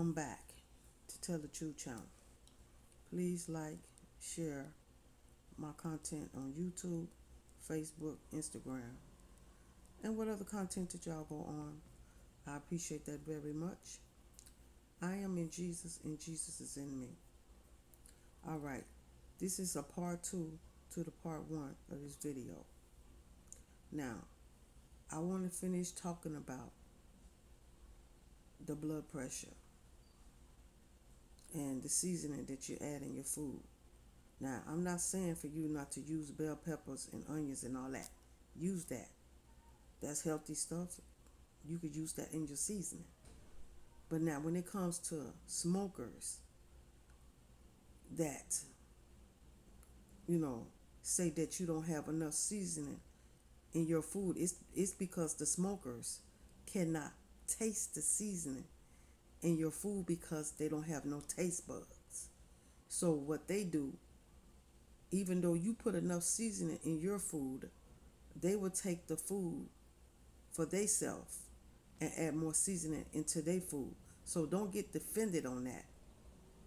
I'm back to Tell the Truth channel. Please like, share my content on YouTube, Facebook, Instagram, and what other content that y'all go on. I appreciate that very much. I am in Jesus and Jesus is in me. All right, this is a part two to the part one of this video. Now, I want to finish talking about the blood pressure and the seasoning that you add in your food. Now, I'm not saying for you not to use bell peppers and onions and all that. Use that. That's healthy stuff. You could use that in your seasoning. But now, when it comes to smokers that, you know, say that you don't have enough seasoning in your food, it's because the smokers cannot taste the seasoning in your food because they don't have no taste buds. So what they do, even though you put enough seasoning in your food, they will take the food for themselves and add more seasoning into their food. So don't get offended on that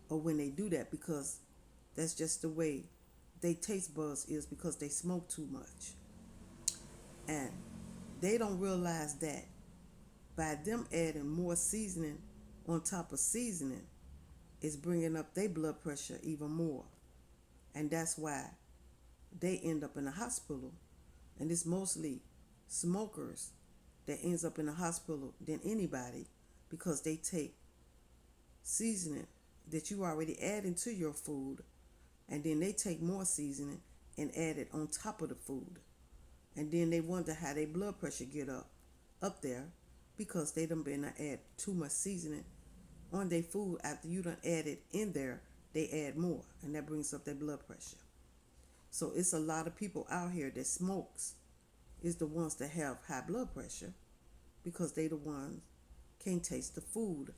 or when they do that, because that's just the way they taste buds is, because they smoke too much. And they don't realize that by them adding more seasoning on top of seasoning is bringing up their blood pressure even more. And that's why they end up in the hospital. And it's mostly smokers that ends up in the hospital than anybody, because they take seasoning that you already add into your food, and then they take more seasoning and add it on top of the food. And then they wonder how their blood pressure get up there, because they done been to add too much seasoning on their food. After you done add it in there, they add more, and that brings up their blood pressure. So it's a lot of people out here that smokes is the ones that have high blood pressure, because they the ones can't taste the food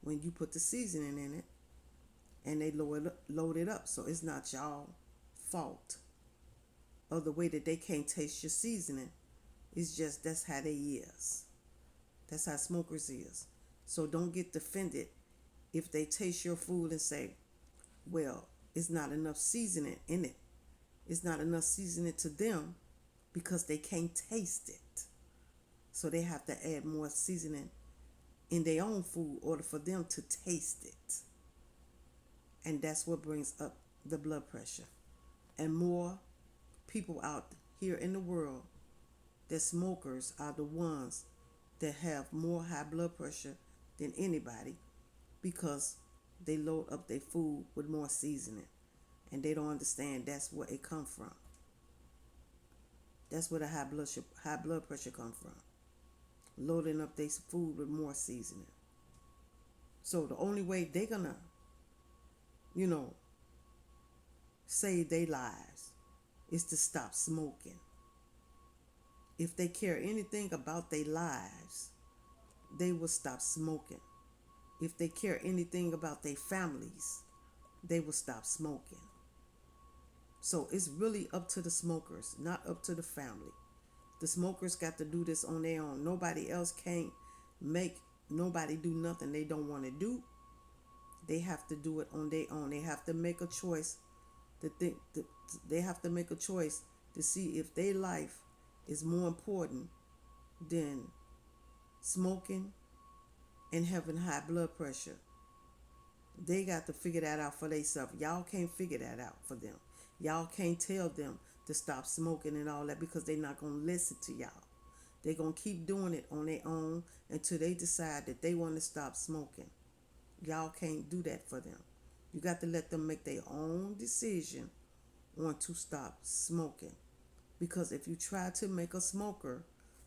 when you put the seasoning in it, and they load it up. So it's not y'all fault of the way that they can't taste your seasoning. It's just that's how they is. That's how smokers is. So don't get offended if they taste your food and say, well, it's not enough seasoning in it. It's not enough seasoning to them because they can't taste it. So they have to add more seasoning in their own food in order for them to taste it. And that's what brings up the blood pressure. And more people out here in the world, that smokers are the ones that have more high blood pressure than anybody, because they load up their food with more seasoning, and they don't understand that's where it come from. That's where the high blood pressure come from, loading up their food with more seasoning. So the only way they gonna, you know, save their lives is to stop smoking. If they care anything about their lives, they will stop smoking. If they care anything about their families, they will stop smoking. So it's really up to the smokers, not up to the family. The smokers got to do this on their own. Nobody else can't make nobody do nothing they don't want to do. They have to do it on their own. They have to make a choice they have to make a choice to see if their life is more important than smoking and having high blood pressure. They got to figure that out for themselves. Y'all can't figure that out for them. Y'all can't tell them to stop smoking and all that, because they're not going to listen to y'all. They're going to keep doing it on their own until they decide that they want to stop smoking. Y'all can't do that for them. You got to let them make their own decision on to stop smoking. Because if you try to make a smoker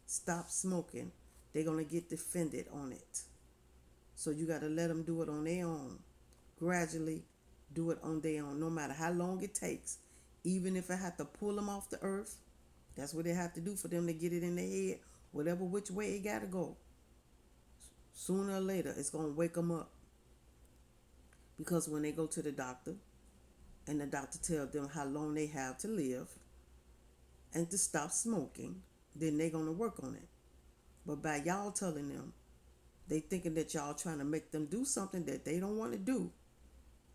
stop smoking, they're going to get offended on it. So you got to let them do it on their own. Gradually do it on their own, no matter how long it takes. Even if I have to pull them off the earth, that's what they have to do for them to get it in their head. Whatever which way it got to go. Sooner or later, it's going to wake them up. Because when they go to the doctor, and the doctor tells them how long they have to live and to stop smoking, then they're going to work on it. But by y'all telling them They thinking that y'all trying to make them do something that they don't want to do,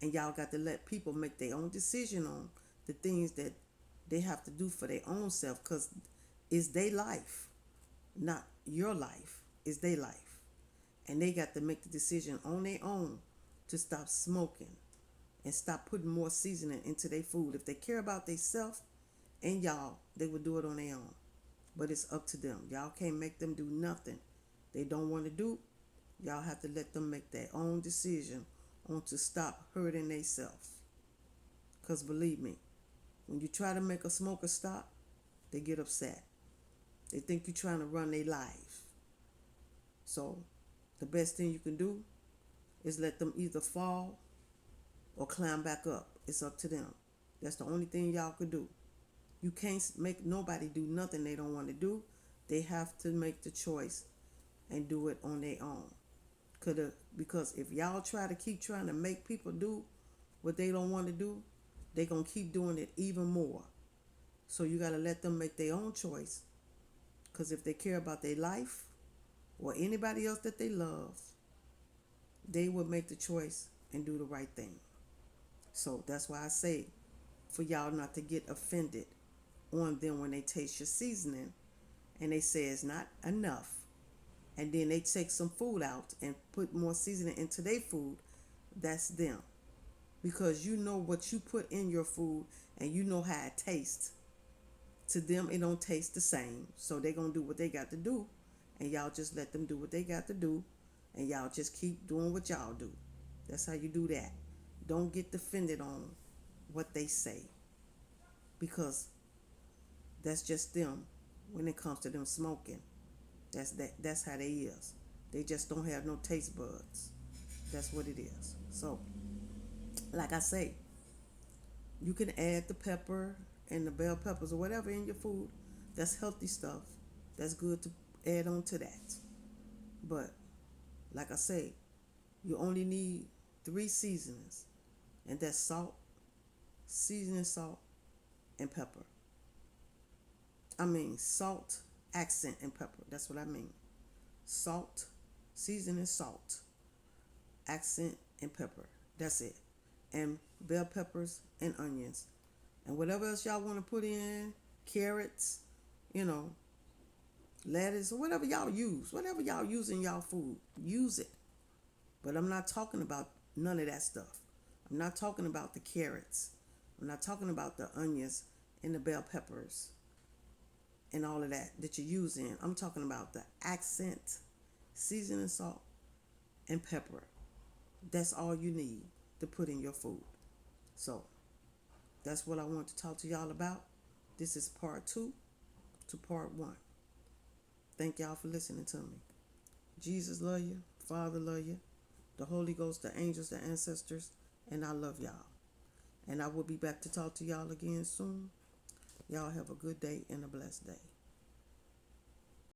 and y'all got to let people make their own decision on the things that they have to do for their own self, because it's their life, not your life. It's their life, and they got to make the decision on their own to stop smoking and stop putting more seasoning into their food. If they care about themselves and y'all, they would do it on their own. But it's up to them. Y'all can't make them do nothing they don't want to do. Y'all have to let them make their own decision on to stop hurting themselves. Because believe me, when you try to make a smoker stop, they get upset. They think you're trying to run their life. So the best thing you can do is let them either fall or climb back up. It's up to them. That's the only thing y'all could do. You can't make nobody do nothing they don't want to do. They have to make the choice and do it on their own. Because if y'all try to keep trying to make people do what they don't want to do, they're going to keep doing it even more. So you got to let them make their own choice. Because if they care about their life or anybody else that they love, they will make the choice and do the right thing. So that's why I say for y'all not to get offended on them when they taste your seasoning and they say it's not enough, and then they take some food out and put more seasoning into their food. That's them, because you know what you put in your food and you know how it tastes. To them it don't taste the same, so they're gonna do what they got to do, and y'all just let them do what they got to do, and y'all just keep doing what y'all do. That's how you do that. Don't get offended on what they say, because that's just them when it comes to them smoking. That's how they is. They just don't have no taste buds. That's what it is. So like I say, you can add the pepper and the bell peppers or whatever in your food. That's healthy stuff. That's good to add on to that. But like I say, you only need 3 seasonings, and that's salt, seasoning salt, and pepper. I mean salt, accent, and pepper. That's what I mean. Salt, seasoning salt, accent, and pepper. That's it. And bell peppers and onions. And whatever else y'all want to put in, carrots, you know, lettuce, or whatever y'all use. Whatever y'all use in y'all food, use it. But I'm not talking about none of that stuff. I'm not talking about the carrots. I'm not talking about the onions and the bell peppers and all of that you're using. I'm talking about the accent, seasoning salt, and pepper. That's all you need to put in your food. So that's what I want to talk to y'all about. This is part 2 to part 1. Thank y'all for listening to me. Jesus love you. Father love you. The Holy Ghost, the angels, the ancestors, and I love y'all. And I will be back to talk to y'all again soon. Y'all have a good day and a blessed day.